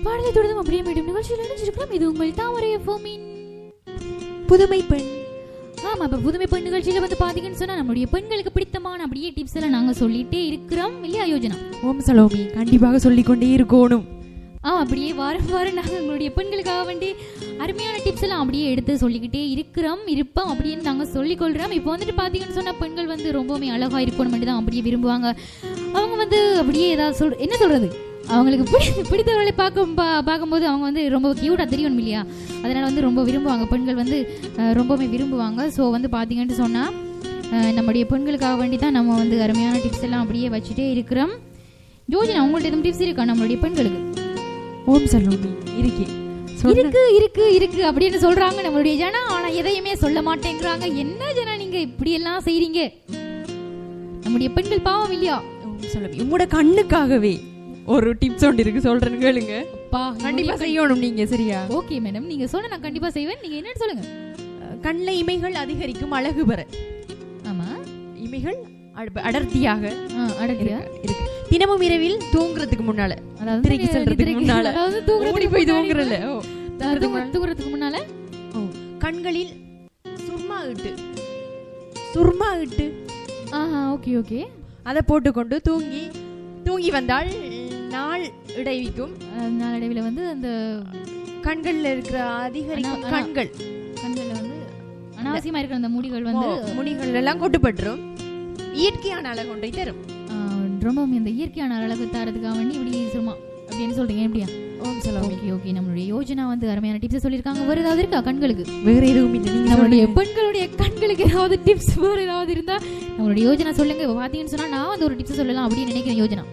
பாடலை தொடர்ந்து அப்படியே மீண்டும் நிகழ்ச்சியில் இணைஞ்சிருக்கிறோம். இது உங்கள் தாமரை எஃப்எம்மின் புதுமை பெண். ஆமா, இப்ப புதுமை பெண் நிகழ்ச்சியில வந்து பாத்தீங்கன்னு சொன்னா நம்மளுடைய பெண்களுக்கு பிடித்தமான அப்படியே டிப்ஸ் எல்லாம் நாங்க சொல்லிட்டே இருக்கிறோம் இல்லையா யோஜனா? ஓம் சலோமி, கண்டிப்பாக சொல்லிக்கொண்டே இருக்கணும். அப்படியே வாரம் வாரம் நாங்கள் எங்களுடைய பெண்களுக்காக வேண்டி அருமையான டிப்ஸ் எல்லாம் அப்படியே எடுத்து சொல்லிக்கிட்டே இருப்போம் அப்படின்னு நாங்கள் சொல்லிக்கொள்கிறோம். இப்போ வந்துட்டு பார்த்தீங்கன்னு சொன்னால் பெண்கள் வந்து ரொம்பவுமே அழகாக இருக்கணும் தான் அப்படியே விரும்புவாங்க. அவங்க வந்து அப்படியே ஏதாவது என்ன சொல்கிறது, அவங்களுக்கு பிடித்தவர்களை பார்க்கும்போது அவங்க வந்து ரொம்ப க்யூட்டாக தெரியணும் இல்லையா? அதனால் வந்து ரொம்ப விரும்புவாங்க, பெண்கள் வந்து ரொம்பவுமே விரும்புவாங்க. ஸோ வந்து பார்த்தீங்கன்னு சொன்னால் நம்முடைய பெண்களுக்காக வேண்டி தான் நம்ம வந்து அருமையான டிப்ஸ் எல்லாம் அப்படியே வச்சுட்டே இருக்கிறோம். ஜோஜினா, உங்கள்ட்ட எதுவும் டிப்ஸ் இருக்கா நம்மளுடைய பெண்களுக்கு? ஓம் சலோமி, இருக்கு அப்படின்னு சொல்றாங்க நம்மளுடைய ஜனா. ஆனா எதையுமே சொல்ல மாட்டேங்கிறாங்க. என்ன ஜனா நீங்க இப்படி எல்லாம் செய்றீங்க? நம்முடைய பெண்கள் பாவம் இல்லையா? ஓம் சலோமி, உங்களோட கண்ணுக்காகவே ஒரு டிப்ஸ் ஒன்று இருக்கு, சொல்றேன் கேளுங்க. கண்டிப்பா செய்யணும் நீங்க, சரியா? ஓகே மேடம், நீங்க சொன்ன நான் கண்டிப்பா செய்வேன். நீங்க என்னன்னு சொல்லுங்க. கண்ணில் இமைகள் அதிகரிக்கும் அழகு பெற. ஆமா, இமைகள் அடர்த்தியாக இருக்கு. தினமும் இரவில் தூங்குறதுக்கு முன்னால, அதாவது திரைக்கு செல்றதுக்கு முன்னால, அதாவது தூங்குறதுக்கு முன்னால கண்களில் சுர்மா இட்டு ஓகே அதை போட்டுக்கொண்டு தூங்கி வந்தால் நாளடைவிக்கும். நாளடைவில் வந்து அந்த கண்கள்ல இருக்கிற அதிகரிக்கும் கண்கள்ல வந்து அனாவசியமா இருக்கிற அந்த முடிகள் எல்லாம் கொட்டுப்பட்டுரும். இயற்கையான அழகு ஒன்றை தரும். ரொம்ப இந்த இயற்கையான அழகு தரதுக்காக வேண்டி இப்படி சும்மா அப்படின்னு சொல்றீங்க எப்படியா? ஓகே, நம்மளுடைய யோஜனா வந்து அருமையான டிப்ஸ் சொல்லியிருக்காங்க. வேற ஏதாவது இருக்கா கண்களுக்கு? வேற எதுவும் இல்லை. நம்மளுடைய பெண்களுடைய கண்களுக்கு ஏதாவது டிப்ஸ் வேற ஏதாவது இருந்தா நம்மளுடைய யோஜனா சொல்லுங்க. இப்போ பாத்தீங்கன்னு சொன்னா நான் வந்து ஒரு டிப்ஸ் சொல்லலாம் அப்படின்னு நினைக்கிறேன். யோஜனா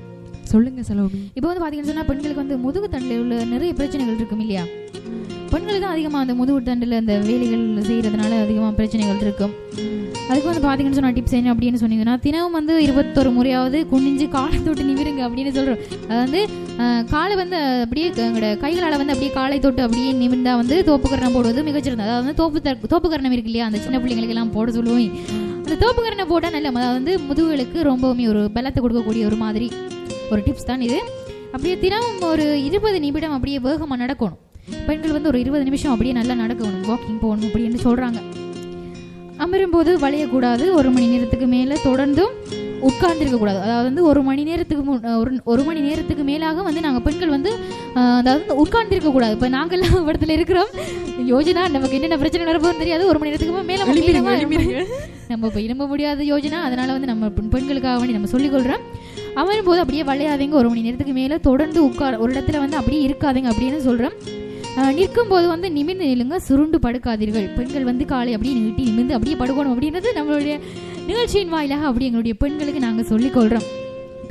சொல்லுங்க சலோமி. இப்போ வந்து பாத்தீங்கன்னு சொன்னா பெண்களுக்கு வந்து முதுகு தண்டில் உள்ள நிறைய பிரச்சனைகள் இருக்கும் இல்லையா? பெண்களுக்கு தான் அதிகமாக அந்த முதுகு தண்டில் அந்த வேலைகள் செய்யறதுனால அதிகமாக பிரச்சனைகள் இருக்கும். அதுக்கு வந்து பார்த்தீங்கன்னு சொன்னால் டிப்ஸ் என்ன அப்படின்னு சொன்னீங்கன்னா, தினமும் வந்து 21 முறையாவது குனிஞ்சு காலை தொட்டு நிமிருங்க அப்படின்னு சொல்கிறோம். அது வந்து காலை வந்து அப்படியே எங்களோட கைகளால் வந்து அப்படியே காலை தொட்டு அப்படியே நிமிர்ந்தா வந்து தோப்புக்கரணம் போடுவது மிகச்சிருந்தது. அதாவது வந்து தோப்புக்கரணம் இருக்கு இல்லையா, அந்த சின்ன பிள்ளைங்களுக்கு எல்லாம் போட சொல்லுவோம். அந்த தோப்புக்கரணம் போட்டால் நல்ல, அதாவது வந்து முதுகுகளுக்கு ரொம்பவுமே ஒரு பலத்தை கொடுக்கக்கூடிய ஒரு மாதிரி ஒரு டிப்ஸ் தான் இது. அப்படியே தினமும் ஒரு 20 நிமிடம் அப்படியே வேகமாக நடக்கணும். பெண்கள் வந்து ஒரு 20 நிமிஷம் அப்படியே நல்லா நடக்கணும், வாக்கிங் போகணும் அப்படின்னு சொல்கிறாங்க. அமரும்போது வளையக்கூடாது. 1 மணி நேரத்துக்கு மேலே தொடர்ந்தும் உட்கார்ந்துருக்கக்கூடாது. அதாவது வந்து 1 மணி நேரத்துக்கு மேலாக வந்து நாங்கள் பெண்கள் வந்து அதாவது உட்கார்ந்துருக்கக்கூடாது. இப்போ நாங்கள்லாம் இடத்துல இருக்கிறோம். யோஜனா, நமக்கு என்னென்ன பிரச்சனை நடப்போன்னு தெரியாது. 1 மணி நேரத்துக்கு மேலே நம்ம இப்போ எழும்ப முடியாத யோஜனா. அதனால வந்து நம்ம பெண்களுக்காக வேண்டி நம்ம சொல்லிக்கொள்கிறோம். அமரும்போது அப்படியே வளையாதீங்க. 1 மணி நேரத்துக்கு மேலே தொடர்ந்து ஒரு இடத்துல வந்து அப்படியே இருக்காதீங்க அப்படின்னு சொல்கிறோம். நிற்கும் போது வந்து நிமிர்ந்து நில்லுங்க, சுருண்டு படுக்காதீர்கள். பெண்கள் வந்து காலை அப்படியே நீட்டி நிமிர்ந்து அப்படியே படுக்கணும் அப்படின்றது நம்மளுடைய நிகழ்ச்சியின் வாயிலாக அப்படி எங்களுடைய பெண்களுக்கு நாங்கள் சொல்லிக்கொள்கிறோம்.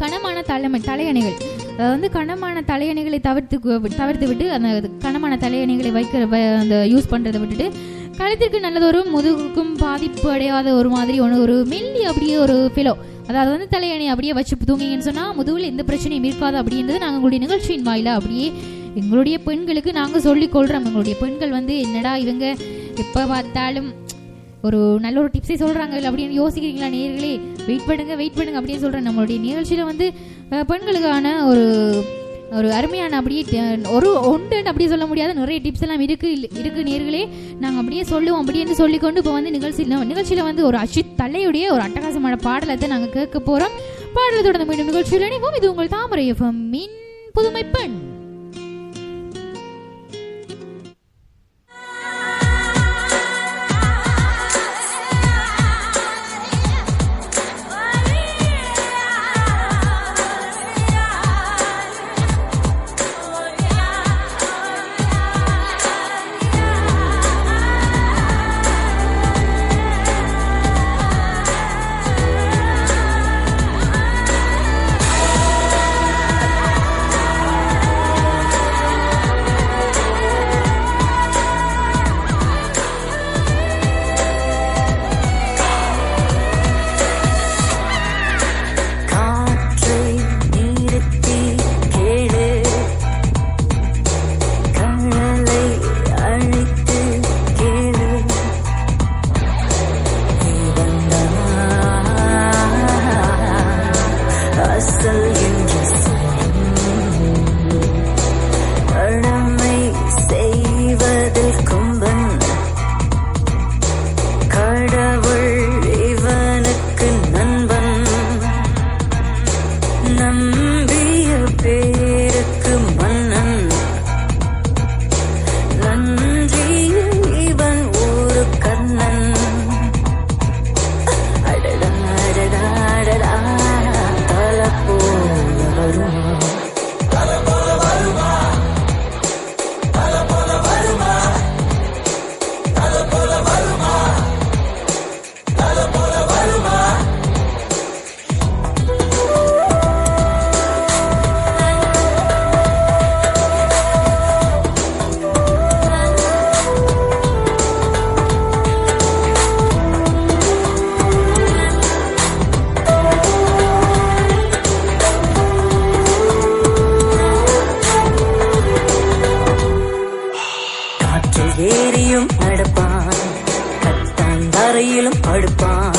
கனமான தலையணைகள், அதாவது வந்து கனமான தலையணைகளை தவிர்த்து விட்டு அந்த கனமான தலையணைகளை அந்த யூஸ் பண்ணுறதை விட்டுட்டு கழுத்திற்கு நல்லதொரு முதுகுக்கும் பாதிப்பு அடையாத ஒரு மாதிரி ஒரு மெல்லி அப்படியே ஒரு பிலோ, அதாவது வந்து தலையணை அப்படியே வச்சு தூங்கிங்கன்னு சொன்னால் முதுகில் எந்த பிரச்சனையும் இருக்காது அப்படின்றது நாங்கள் எங்களுடைய நிகழ்ச்சியின் வாயிலாக அப்படியே எங்களுடைய பெண்களுக்கு நாங்கள் சொல்லிக்கொள்கிறோம். எங்களுடைய பெண்கள் வந்து என்னடா இவங்க எப்போ பார்த்தாலும் ஒரு நல்ல ஒரு டிப்ஸே சொல்கிறாங்க அப்படின்னு யோசிக்கிறீங்களா நேயர்களே? வெயிட் பண்ணுங்க அப்படின்னு சொல்கிறேன். நம்மளுடைய நிகழ்ச்சியில் வந்து பெண்களுக்கான ஒரு அருமையான அப்படியே ஒன்று அப்படியே சொல்ல முடியாத நிறைய டிப்ஸ் எல்லாம் இருக்கு நேயர்களே. நாங்கள் அப்படியே சொல்லுவோம் அப்படின்னு சொல்லிக்கொண்டு இப்போ வந்து நிகழ்ச்சியில் வந்து ஒரு அஜித் தலையுடைய ஒரு அட்டகாசமான பாடலத்தை நாங்கள் கேட்க போகிறோம். பாடலை தொடர்ந்து மீண்டும் நிகழ்ச்சியில் இணைவோம். இது உங்கள் தாமரை எஃப்எம்மின் புதுமை பெண். நம்பிய பேருக்கு மன்னன் நன்றி இவன் ஒரு கண்ணன். அடடா அடடா அடடா தலை போல வருமா தலை போல வருமா தலை போல வருமா தலை போல வருமா தலை போல வருமா. ஏரியும் நடப்பான் கட்டாந்தரையிலும் படுப்பான்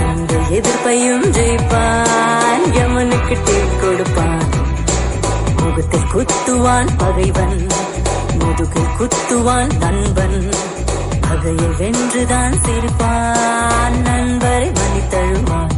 எந்த எதிர்ப்பையும் ஜெயிப்பான் யமனுக்கு டீ கொடுப்பான். முகத்தில் குத்துவான் பகைவன் முதுகில் குத்துவான் நண்பன் பகையை வென்றுதான் சிரிப்பான் நண்பரை மணி தழுவான்.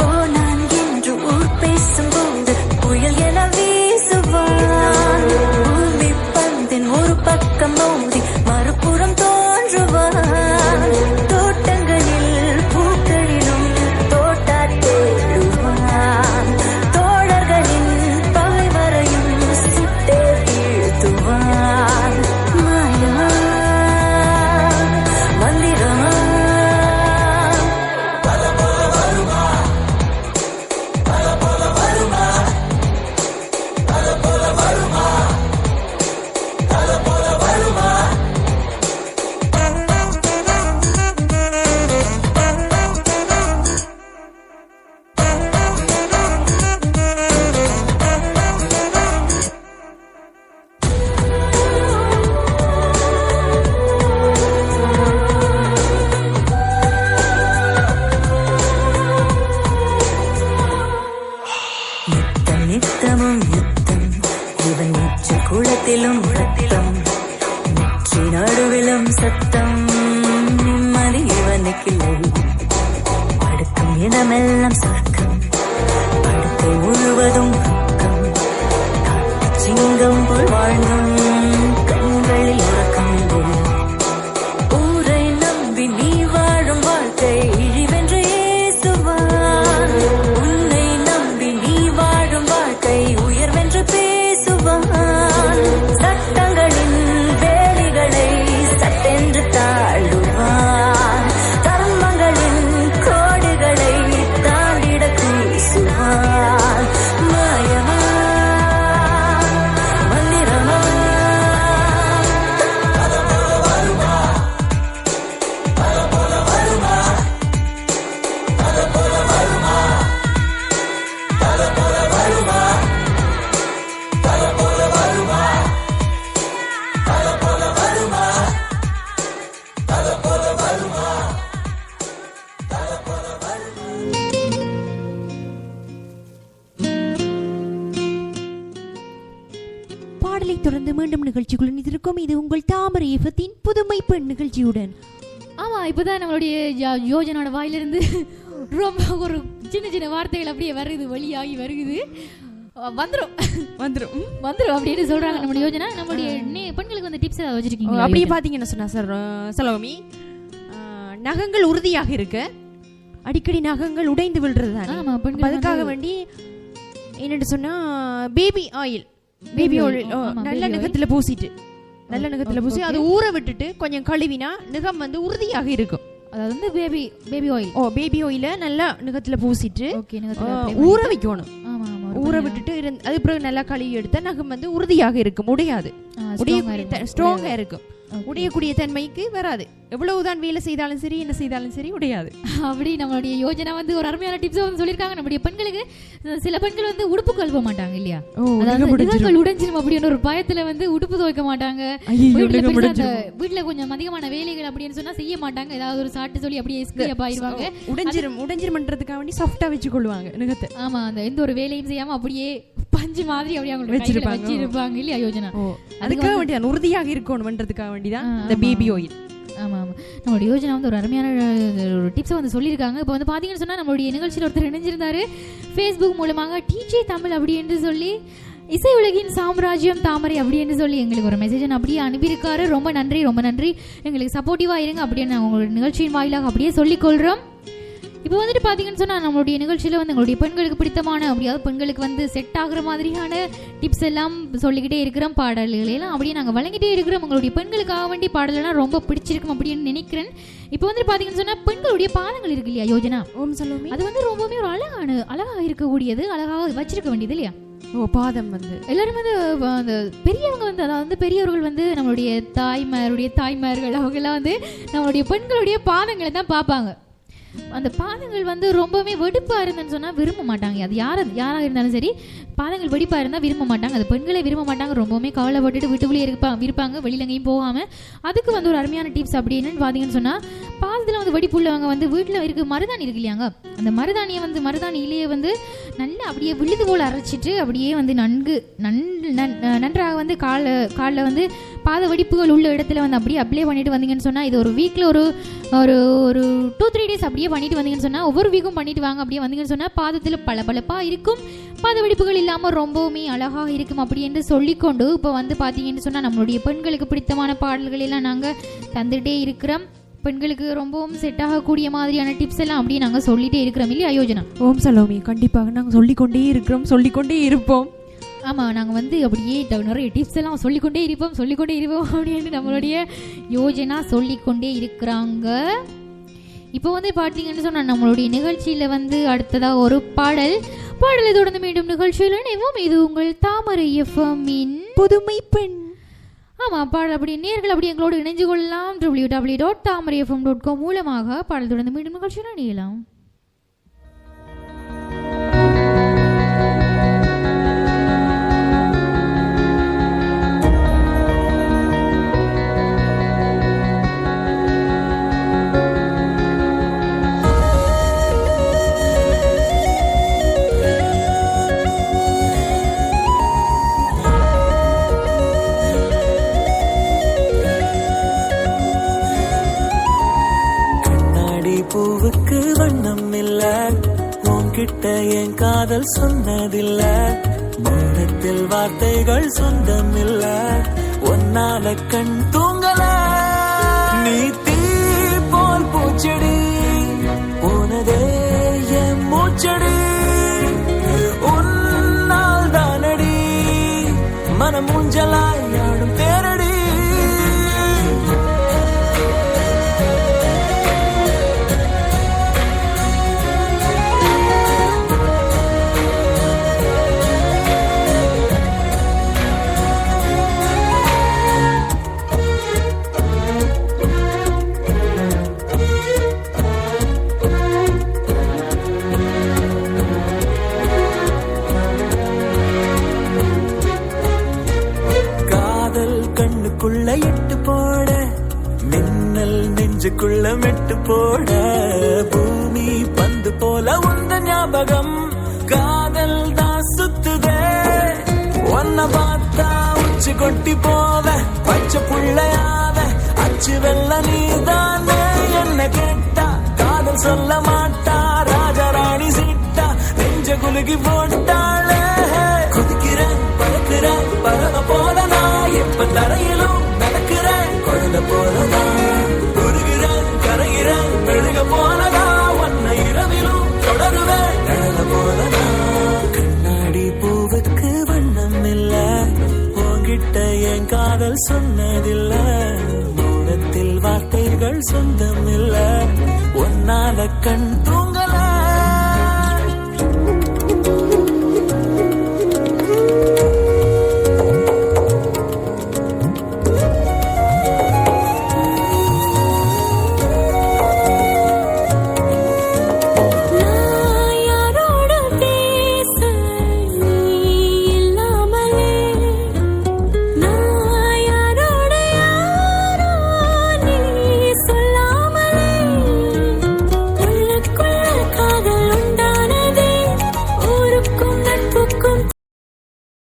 போனான் என்று ஊர் பேசும்போது புயல் என வீசுவான். பூமி பந்தின் ஒரு பக்கம் மோதி மறுபுறம் தோன்றுவான். தோட்டங்களில் பூக்களிலும் தோட்டா தேடுவான். தோழர்களின் பகைவரையும் சுட்டே வீழ்த்துவான். மாயா மந்திரமா தலை போல வருமா தலை போல வருமா தலை போல வருமா தலை போல வருமா. நித்தம் நித்தமும் யுத்தம் இவன் நிச்ச குளத்திலும் ரத்தம் நெற்றி நடுவிலும் சத்தம் நிம்மதி இவனுக்கில்லை. படுக்கும் இடமெல்லாம் சொர்க்கம் படுக்கை முழுவதும் பக்கம் காட்டு சிங்கம் போல் வாழ்ந்தும் கண்களில் உறக்கம் இல்லை. ஊரை நம்பி நீ வாழும் வாழ்க்கை இழிவென்று ஏசுவான். உன்னை நம்பி நீ வாழும் வாழ்க்கை உயர்வென்று பேசுவான். சட்டங்களின் வேலிகளை சட்டென்று தாழுவான். தர்மங்களின் கோடுகளை தாண்டிட கூசுவான். மாயமா மந்திரமா தலை போல வருமா தலை போல வருமா தலை போல வருமா தலை போல வருமா தலை போல வருமா தலை போல வருமா தலை போல வருமா தலை போல வருமா. பாடலை தொடர்ந்து மீண்டும் நிகழ்ச்சிக்குள் இணைந்திருக்கும். இது உங்கள் தாமரை எஃப்எத்தின் புதுமை பெண் நிகழ்ச்சியுடன். ஆமா, இப்பதான் நம்மளுடைய யோஜனோட வாயிலிருந்து ரொம்ப ஒரு சின்ன சின்ன வார்த்தைகள் அப்படியே வருது, வழியாகி வருகுது. வந்துரும் வந்துரும் வந்துரும் அப்படின்னு சொல்றாங்க நம்மளுடைய யோஜனா. நம்மளுடைய பெண்களுக்கு வந்து டிப்ஸ் ஏதாவது வச்சிருக்கீங்க? அப்படியே பாத்தீங்கன்னா சொன்னா சார் சலோமி, நகங்கள் உறுதியாக இருக்கு, அடிக்கடி நகங்கள் உடைந்து விழுறது தானே. அதுக்காக வேண்டி என்னன்னு சொன்னா பேபி ஆயில் நல்ல நகத்துல பூசிட்டு நல்ல நகத்துல பூசி அது ஊற விட்டுட்டு கொஞ்சம் கழுவினா நகம் வந்து உறுதியாக இருக்கும். அதாவது வந்து பேபி ஆயில் பேபி ஆயில நல்லா நகத்துல பூசிட்டு ஊற வைக்கணும். ஊற விட்டுட்டு அது பிறகு நல்லா கழுவி எடுத்தா நகம் வந்து உறுதியாக இருக்கும், உடையாது, ஸ்ட்ராங்கா இருக்கும். உடையக்கூடிய தன்மைக்கு வராது. எவ்வளவுதான் வேலை செய்தாலும் சரி, என்ன செய்தாலும் சரி உடையாது. அப்படி நம்மளுடைய யோஜனா வந்து ஒரு அருமையான டிப்ஸ் வந்து சொல்லியிருக்காங்க. நம்மளுடைய பெண்களுக்கு சில பெண்கள் வந்து உடுப்பு கழுவ மாட்டாங்க இல்லையா, உடைஞ்சிரும் அப்படின்னு ஒரு பயத்துல வந்து உடுப்பு துவைக்க மாட்டாங்க. வீட்டுல கொஞ்சம் அதிகமான வேலைகள் அப்படின்னு சொன்னா செய்ய மாட்டாங்க. ஏதாவது ஒரு சாட்டு சொல்லி அப்படியே எஸ்கேப் ஆயிருவாங்க. உடைஞ்சிரும்ன்றதுக்காக வேண்டி சாஃப்டா வச்சு கொள்வாங்க நகத்தை. ஆமா, அந்த எந்த ஒரு வேலையும் செய்யாம அப்படியே பஞ்சு மாதிரி அப்படியே வச்சிருப்பாங்க இல்லையா யோஜனா. அதுக்காக வேண்டிதான் உறுதியாக இருக்கணும்ன்றதுக்காக வேண்டிதான் இந்த பேபி ஆயில். ஆமா ஆமா, நம்மளுடைய யோஜனா வந்து ஒரு அருமையான ஒரு டிப்ஸை வந்து சொல்லியிருக்காங்க. இப்போ வந்து பார்த்தீங்கன்னு சொன்னால் நம்மளுடைய நிகழ்ச்சியில் ஒருத்தர் இணைஞ்சிருந்தாரு ஃபேஸ்புக் மூலமாக டிஜே தமிழ் அப்படி என்று சொல்லி இசை உலகின் சாம்ராஜ்யம் தாமரை அப்படி என்று சொல்லி எங்களுக்கு ஒரு மெசேஜ் அப்படியே அனுப்பியிருக்காரு. ரொம்ப நன்றி, ரொம்ப நன்றி. எங்களுக்கு சப்போர்ட்டிவாக இருங்க அப்படின்னு நாங்கள் உங்களுடைய நிகழ்ச்சியின் வாயிலாக அப்படியே சொல்லிக்கொள்கிறோம். இப்போ வந்துட்டு பார்த்தீங்கன்னு சொன்னால் நம்மளுடைய நிகழ்ச்சியில் வந்து எங்களுடைய பெண்களுக்கு பிடித்தமான அப்படியாவது பெண்களுக்கு வந்து செட் ஆகுற மாதிரியான டிப்ஸ் எல்லாம் சொல்லிக்கிட்டே இருக்கிறோம். பாடல்களெல்லாம் அப்படியே நாங்கள் வழங்கிட்டே இருக்கிறோம். உங்களுடைய பெண்களுக்காக வேண்டிய பாடலாம் ரொம்ப பிடிச்சிருக்கும் அப்படின்னு நினைக்கிறேன். இப்போ வந்துட்டு பார்த்தீங்கன்னு சொன்னால் பெண்களுடைய பாதங்கள் இருக்கு இல்லையா யோஜனா? அது வந்து ரொம்பவுமே ஒரு அழகாக இருக்கக்கூடியது, அழகாக வச்சிருக்க வேண்டியது இல்லையா? பாதம் வந்து எல்லாரும் வந்து அந்த பெரியவங்க வந்து அதாவது பெரியவர்கள் வந்து நம்மளுடைய தாய்மார்கள் அவங்கெல்லாம் வந்து நம்மளுடைய பெண்களுடைய பாதங்களை தான் பார்ப்பாங்க. அந்த பாதங்கள் வந்து ரொம்பவே வெடிப்பாக இருந்தேன்னு சொன்னால் விரும்ப மாட்டாங்க. அது யாராக இருந்தாலும் சரி, பாதங்கள் வெடிப்பாக இருந்தால் விரும்ப மாட்டாங்க. அது பெண்களே விரும்ப மாட்டாங்க. ரொம்பவுமே கவலைப்பட்டுட்டு வீட்டுக்குள்ளேயே இருப்பாங்க, வெளியில எங்கேயும் போகாமல். அதுக்கு வந்து ஒரு அருமையான டிப்ஸ் அப்படி என்னன்னு பார்த்தீங்கன்னு சொன்னால், பாதத்தில் வந்து வெடிப்பு உள்ளவங்க வந்து வீட்டில் இருக்க மருதாணி இருக்கு இல்லையாங்க, அந்த மருதாணி இலையை வந்து நல்லா அப்படியே விழுது போல் அரைச்சிட்டு அப்படியே வந்து நன்றாக வந்து காலில் வந்து பாத வெடிப்புகள் உள்ள இடத்துல வந்து அப்படியே அப்ளை பண்ணிட்டு வந்தீங்கன்னு சொன்னால், இது ஒரு வீக்கில் ஒரு 2-3 டேஸ் அப்படியே பண்ணிட்டு வந்தீங்கன்னு சொன்னால், ஒவ்வொரு வீக்கும் பண்ணிட்டு வாங்க. அப்படியே வந்தீங்கன்னு சொன்னால் பாதத்தில் பளபளப்பாக இருக்கும், பாத வெடிப்புகள் இல்லாமல் ரொம்பவுமே அழகாக இருக்கும் அப்படி என்று சொல்லிக்கொண்டு இப்போ வந்து பார்த்தீங்கன்னு சொன்னால் நம்மளுடைய பெண்களுக்கு பிடித்தமான பாடல்கள் எல்லாம் நாங்கள் தந்துகிட்டே இருக்கிறோம். பெண்களுக்கு ரொம்பவும் செட் ஆகக்கூடிய மாதிரியான டிப்ஸ் எல்லாம் அப்படியே நாங்கள் சொல்லிட்டே இருக்கிறோம் இல்லையா யோஜனா? ஓம் சலோமி, கண்டிப்பாக நாங்கள் சொல்லிக்கொண்டே இருப்போம். ஆமாம், நாங்கள் வந்து அப்படியே நிறைய டிப்ஸ் எல்லாம் சொல்லிக்கொண்டே இருப்போம் அப்படின்னு நம்மளுடைய யோஜனா சொல்லிக்கொண்டே இருக்கிறாங்க. இப்போ வந்து பார்த்தீங்கன்னு சொன்னால் நம்மளுடைய நிகழ்ச்சியில் வந்து அடுத்ததாக ஒரு பாடலை தொடர்ந்து மீண்டும் நிகழ்ச்சியில் இணைவோம். இது உங்கள் தாமரை எஃப்எம்மின் புதுமை பெண். ஆமாம், பாடல் அப்படி நேர்கள் அப்படி எங்களோடு இணைஞ்சு கொள்ளலாம். www.tamarayfm.com மூலமாக பாடல் தொடர்ந்து மீண்டும் நிகழ்ச்சியில் இணையலாம். பூவுக்கு வண்ணம் இல்ல, உன்கிட்ட என் காதல் சொன்னதில்ல, மௌனத்தில் வார்த்தைகள் சொந்தம் இல்ல, ஒன்னால கண் தூங்கல, நீ தீ போல் பூச்செடி, உனதே என் மூச்சடி, உன்னால் தானடி மனம் ஊஞ்சலாய் ஆடும் தேரடி. இட்டு போட மின்னல் நெஞ்சுக்குள்ள மெட்டு போட, பூமி பந்து போல உந்த ஞாபகம் காதல் தான் சுத்துதே, ஒன்ன பார்த்தா உச்சி கொட்டி போவ, பச்சை புள்ளையாவ அச்சு வெள்ள நீதானே, என்ன கேட்டா காதல் சொல்ல மாட்டா, ராஜாராணி சீட்டா நெஞ்ச குலுகி போட்டாளே, குதிக்கிறேன் பறக்கிறேன் பறவ போல நான், எப்ப தரையிலும் நடக்கிறேன் குழந்தை போலதா, உருகிறேன் கரைகிறேன் மெழுக போலதா, ஒன்ன இரவிலும் தொடருவேன் நிழல போலதா. கண்ணாடி பூவுக்கு வண்ணம் இல்ல, உன்கிட்ட என் காதல் சொன்னதில்ல, மௌனத்தில் வார்த்தைகள் சொந்தம் இல்ல, ஒன்னால கண் தூங்க